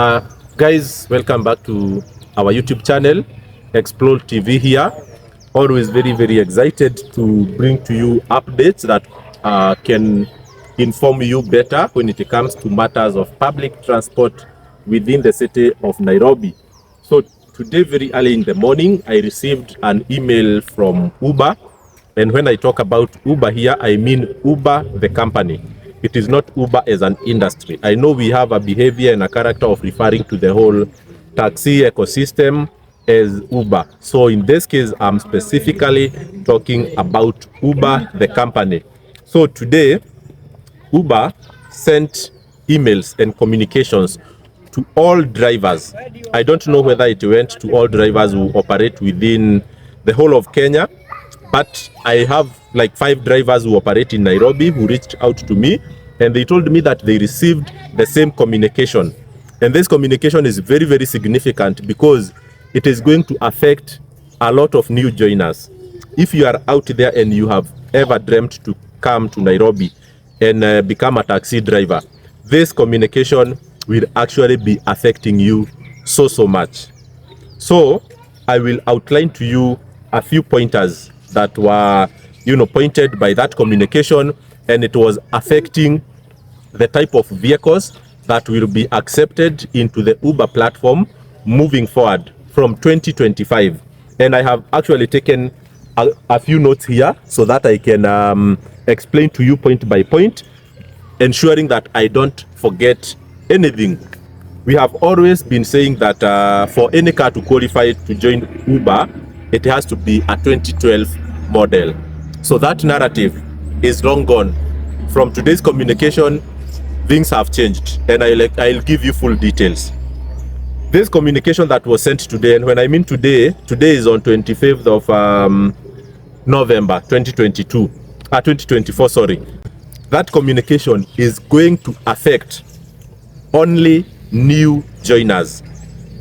Guys, welcome back to our YouTube channel, Explore TV here. Always very excited to bring to you updates that can inform you better when it comes to matters of public transport within the city of Nairobi. So today, very early in the morning, I received an email from Uber. And when I talk about Uber here, I mean Uber, the company. It is not Uber as an industry. I know we have a behavior and a character of referring to the whole taxi ecosystem as Uber. So in this case, I'm specifically talking about Uber, the company. So today, Uber sent emails and communications to all drivers. I don't know whether it went to all drivers who operate within the whole of Kenya, but I have like 5 drivers who operate in Nairobi who reached out to me, and they told me that they received the same communication. And this communication is very significant because it is going to affect a lot of new joiners. If you are out there and you have ever dreamt to come to Nairobi and become a taxi driver, this communication will actually be affecting you so much. So I will outline to you a few pointers that were pointed by that communication, and it was affecting the type of vehicles that will be accepted into the Uber platform moving forward from 2025. And I have actually taken a few notes here so that I can explain to you point by point, ensuring that I don't forget anything. We have always been saying that for any car to qualify to join Uber, it has to be a 2012 model. So that narrative is long gone. From today's communication, things have changed, and I'll give you full details. This communication that was sent today, and when I mean today is on 25th of November 2024, sorry. That communication is going to affect only new joiners.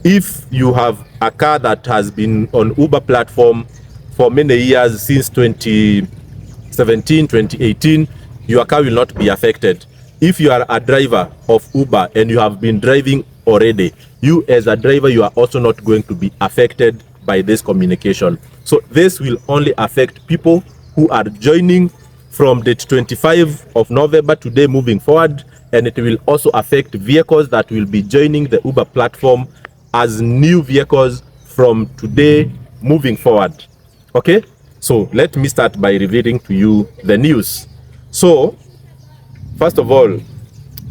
If you have a car that has been on Uber platform for many years, since 2017, 2018, your car will not be affected. If you are a driver of Uber and you have been driving already, you as a driver, you are also not going to be affected by this communication. So this will only affect people who are joining from date 25 of November today moving forward, and it will also affect vehicles that will be joining the Uber platform as new vehicles from today moving forward. Okay, so let me start by revealing to you the news. So first of all,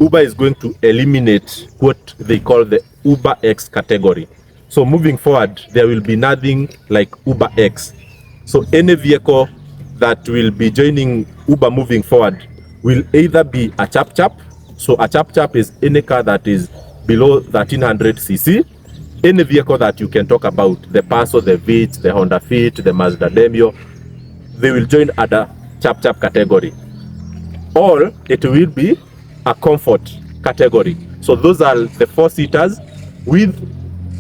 Uber is going to eliminate what they call the Uber X category. So moving forward, there will be nothing like Uber X. So any vehicle that will be joining Uber moving forward will either be a chap-chap. So a chap-chap is any car that is below 1300 cc. Any vehicle that you can talk about, the Passo, the Vitz, the Honda Fit, the Mazda Demio, they will join other chap-chap category. Or it will be a comfort category. So those are the 4-seaters with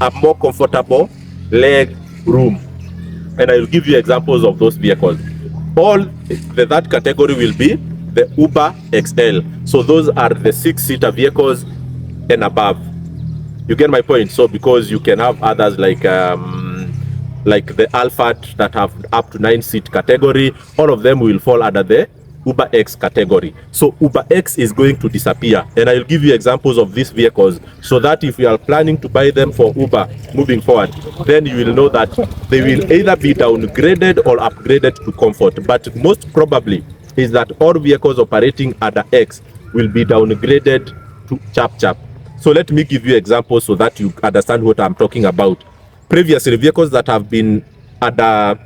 a more comfortable leg room. And I will give you examples of those vehicles. All that category will be the Uber XL. So those are the 6-seater vehicles and above. You get my point? So because you can have others like the Alphard that have up to 9-seat category, all of them will fall under the Uber X category. So Uber X is going to disappear, and I'll give you examples of these vehicles so that if you are planning to buy them for Uber moving forward, then you will know that they will either be downgraded or upgraded to comfort. But most probably is that all vehicles operating under X will be downgraded to chap-chap. So let me give you examples so that you understand what I'm talking about. Previously, vehicles that have been under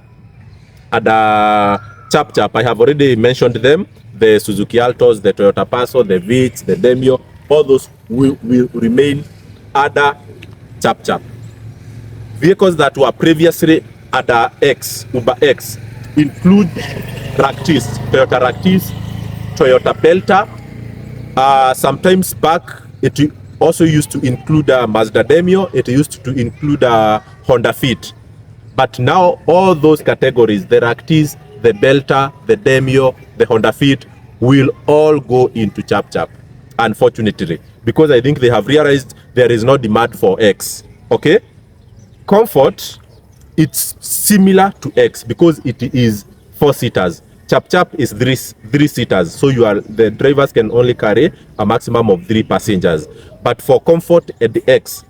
chap-chap, I have already mentioned them: the Suzuki Altos, the Toyota Passo, the Vitz, the Demio. All those will remain under chap-chap. Vehicles that were previously under X, Uber X, include Raktis, Toyota Raktis, Toyota Belta. Sometimes back, it also used to include Mazda Demio. It used to include Honda Fit. But now all those categories, the Raktis, the Belta, the Demio, the Honda Fit, will all go into chap-chap. unfortunately, because I think they have realized there is no demand for X. Okay, Comfort, it's similar to X because it is 4-seaters. Chap is three seaters, so the drivers can only carry a maximum of 3 passengers. But for Comfort and the X,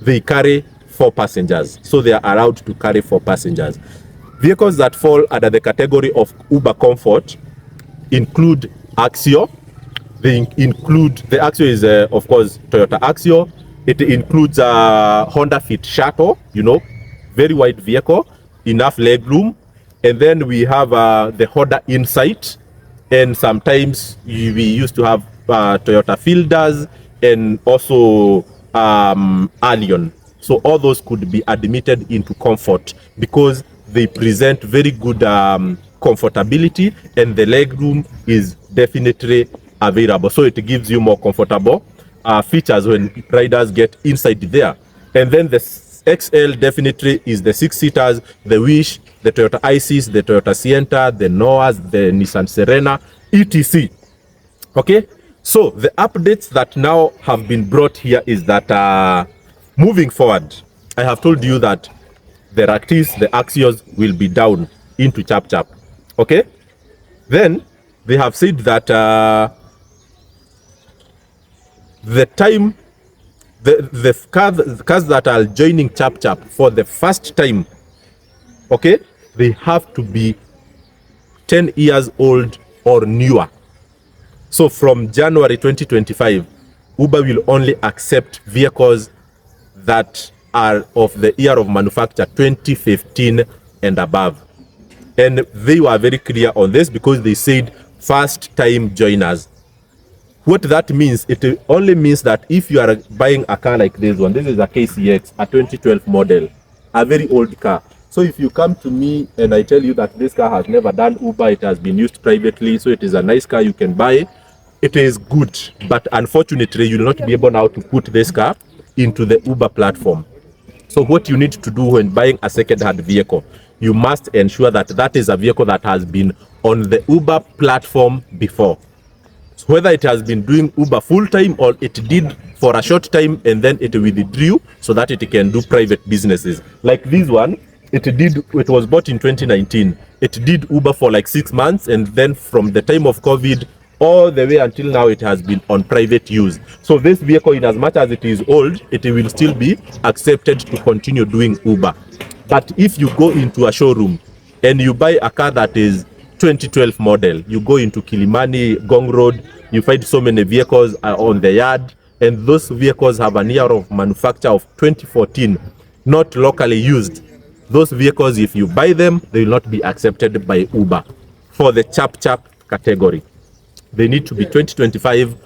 they carry 4 passengers, so they are allowed to carry 4 passengers. Vehicles that fall under the category of Uber Comfort include Axio. They include, the Axio is of course Toyota Axio. It includes a Honda Fit Shuttle, very wide vehicle, enough leg room. And then we have the Honda Insight, and sometimes we used to have Toyota Fielders and also Allion. So all those could be admitted into Comfort because they present very good comfortability, and the leg room is definitely available. So it gives you more comfortable features when riders get inside there. And then the XL definitely is the 6-seaters, the Wish, the Toyota Isis, the Toyota Sienna, the Noahs, the Nissan Serena, etc. Okay, so the updates that now have been brought here is that moving forward, I have told you that the Raktis, the Axios will be down into Chap. Okay, then they have said that the time the cars that are joining Chap for the first time, okay, they have to be 10 years old or newer. So from January 2025, Uber will only accept vehicles that are of the year of manufacture 2015 and above. And they were very clear on this because they said first time joiners. What that means, it only means that if you are buying a car like this one, this is a KCX, a 2012 model, a very old car. So if you come to me and I tell you that this car has never done Uber, it has been used privately, so it is a nice car, you can buy, it is good. But unfortunately, you will not be able now to put this car into the Uber platform. So what you need to do when buying a second-hand vehicle, you must ensure that that is a vehicle that has been on the Uber platform before. Whether it has been doing Uber full-time or it did for a short time and then it withdrew so that it can do private businesses. Like this one, it was bought in 2019. It did Uber for like 6 months, and then from the time of COVID all the way until now, it has been on private use. So this vehicle, in as much as it is old, it will still be accepted to continue doing Uber. But if you go into a showroom and you buy a car that is 2012 model, you go into Kilimani, Gong Road, you find so many vehicles on the yard, and those vehicles have an year of manufacture of 2014, not locally used. Those vehicles, if you buy them, they will not be accepted by Uber for the Chap category. They need to be 2025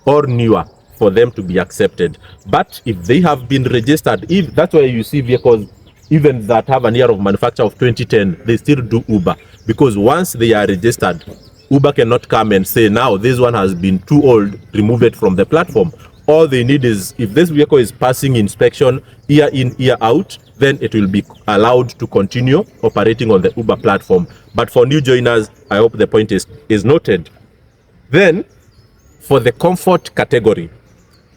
or newer for them to be accepted. But if they have been registered, if that's why you see vehicles even that have an year of manufacture of 2010, they still do Uber, because once they are registered, Uber cannot come and say, now this one has been too old, remove it from the platform. All they need is, if this vehicle is passing inspection year in, year out, then it will be allowed to continue operating on the Uber platform. But for new joiners, I hope the point is noted. Then, for the Comfort category,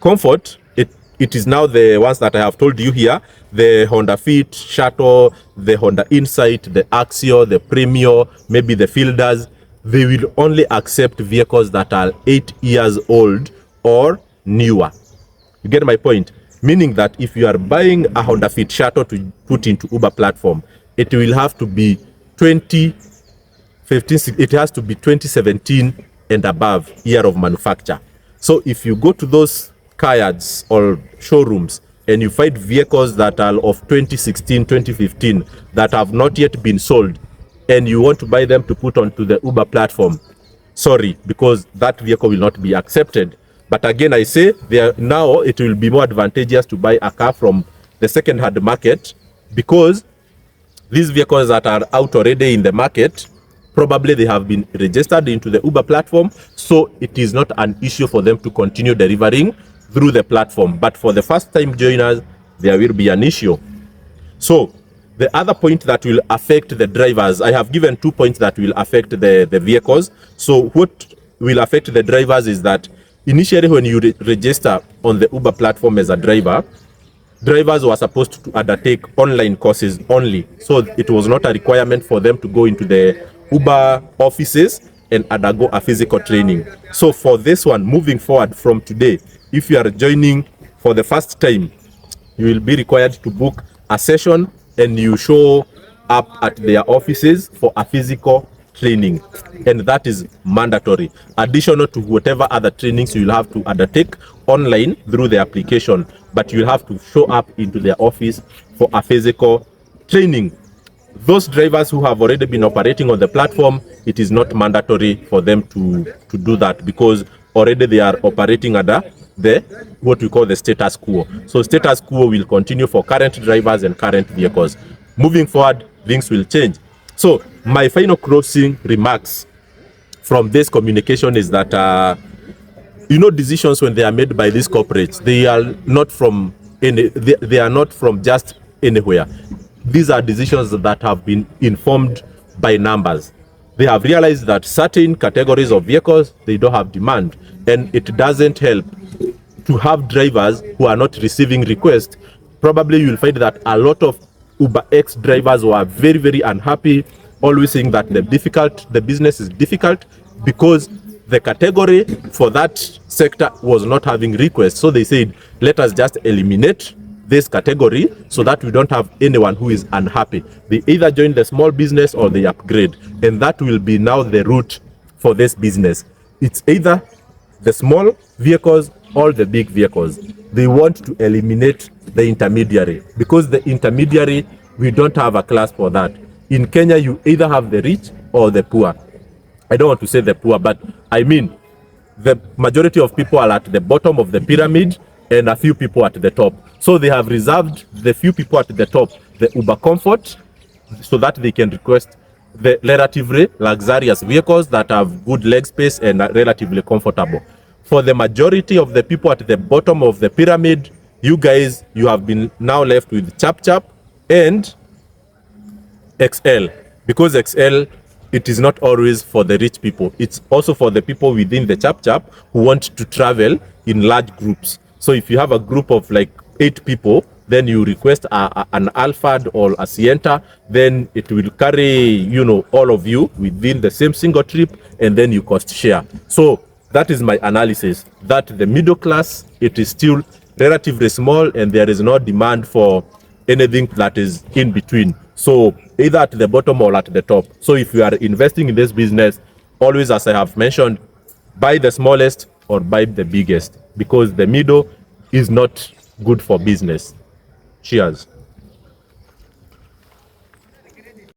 Comfort, it is now the ones that I have told you here, the Honda Fit, Shuttle, the Honda Insight, the Axio, the Premio, maybe the Fielders. They will only accept vehicles that are 8 years old or newer. You get my point? Meaning that if you are buying a Honda Fit Shuttle to put into Uber platform, it will have to be 2015, it has to be 2017 and above year of manufacture. So if you go to those car yards or showrooms and you find vehicles that are of 2016, 2015 that have not yet been sold, and you want to buy them to put onto the Uber platform, sorry, because that vehicle will not be accepted. But again, I say now it will be more advantageous to buy a car from the second-hand market, because these vehicles that are out already in the market, probably they have been registered into the Uber platform, so it is not an issue for them to continue delivering through the platform. But for the first-time joiners, there will be an issue. So the other point that will affect the drivers, I have given 2 points that will affect the vehicles. So what will affect the drivers is that Initially, when you register on the Uber platform as a driver, drivers were supposed to undertake online courses only. So it was not a requirement for them to go into the Uber offices and undergo a physical training. So for this one, moving forward from today, if you are joining for the first time, you will be required to book a session and you show up at their offices for a physical training, and that is mandatory, additional to whatever other trainings you will have to undertake online through the application, but you will have to show up into their office for a physical training. Those drivers who have already been operating on the platform, it is not mandatory for them to do that, because already they are operating under the what we call the status quo. So status quo will continue for current drivers and current vehicles. Moving forward, things will change. So my final closing remarks from this communication is that decisions when they are made by these corporates, they are not from they are not from just anywhere. These are decisions that have been informed by numbers. They have realized that certain categories of vehicles, they don't have demand, and it doesn't help to have drivers who are not receiving requests. Probably you'll find that a lot of Uber X drivers were very, very unhappy, always saying that the business is difficult because the category for that sector was not having requests. So they said, let us just eliminate this category so that we don't have anyone who is unhappy. They either join the small business or they upgrade, and that will be now the route for this business. It's either the small vehicles or the big vehicles. They want to eliminate the intermediary, because the intermediary, we don't have a class for that. In Kenya, you either have the rich or the poor. I don't want to say the poor, but I mean the majority of people are at the bottom of the pyramid and a few people at the top. So they have reserved the few people at the top the Uber Comfort, so that they can request the relatively luxurious vehicles that have good leg space and are relatively comfortable. For the majority of the people at the bottom of the pyramid, you guys, you have been now left with Chap Chap and XL, because XL, it is not always for the rich people. It's also for the people within the Chap Chap who want to travel in large groups. So if you have a group of like 8 people, then you request an Alphard or a Sienta, then it will carry, all of you within the same single trip, and then you cost share. So that is my analysis, that the middle class, it is still relatively small and there is no demand for anything that is in between. So either at the bottom or at the top. So if you are investing in this business, always, as I have mentioned, buy the smallest or buy the biggest, because the middle is not good for business. Cheers.